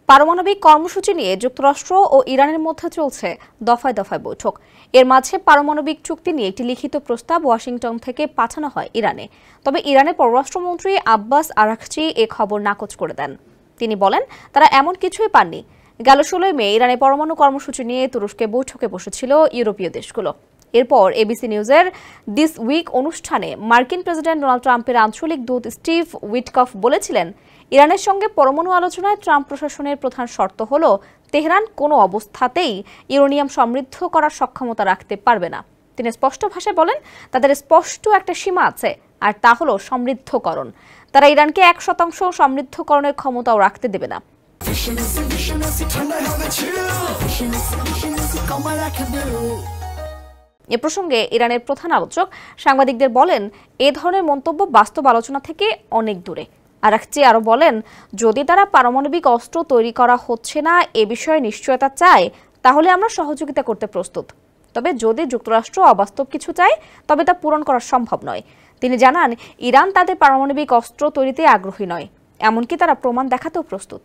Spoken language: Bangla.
পারমাণবিক কর্মসূচি নিয়ে যুক্তরাষ্ট্র ও ইরানের মধ্যে চলছে দফায় দফায় বৈঠক। এর মাঝে পারমাণবিক চুক্তি নিয়ে একটি লিখিত প্রস্তাব ওয়াশিংটন থেকে পাঠানো হয় ইরানে। তবে ইরানের পররাষ্ট্রমন্ত্রী আব্বাস আরাকচি এ খবর নাকচ করে দেন। তিনি বলেন, তারা এমন কিছুই পাননি। গেল 16 মে ইরানের পরমাণু কর্মসূচি নিয়ে তুরস্কে বৈঠকে বসেছিল ইউরোপীয় দেশগুলো। এরপর এবিসি নিউজের দিস উইক অনুষ্ঠানে মার্কিন প্রেসিডেন্ট ডোনাল্ড ট্রাম্পের আঞ্চলিক দূত স্টিভ উইটকফ বলেছিলেন, ইরানের সঙ্গে পরমাণু আলোচনায় ট্রাম্প প্রশাসনের প্রধান শর্ত হল তেহরান কোনো অবস্থাতেই ইউরেনিয়াম সমৃদ্ধ করার সক্ষমতা রাখতে পারবে না। তিনি স্পষ্ট ভাষায় বলেন, তাদের স্পষ্ট একটা সীমা আছে, আর তা হল সমৃদ্ধকরণ। তারা ইরানকে 1% সমৃদ্ধকরণের ক্ষমতাও রাখতে দেবে না। এ প্রসঙ্গে ইরানের প্রধান আলোচক সাংবাদিকদের বলেন, এ ধরনের মন্তব্য বাস্তব আলোচনা থেকে অনেক দূরে। আরাকচি আরও বলেন, যদি তারা পারমাণবিক অস্ত্র তৈরি করা হচ্ছে না এ বিষয়ে নিশ্চয়তা চায়, তাহলে আমরা সহযোগিতা করতে প্রস্তুত। তবে যদি যুক্তরাষ্ট্র অবাস্তব কিছু চায়, তবে তা পূরণ করা সম্ভব নয়। তিনি জানান, ইরান তাদের পারমাণবিক অস্ত্র তৈরিতে আগ্রহী নয়, এমনকি তারা প্রমাণ দেখাতেও প্রস্তুত।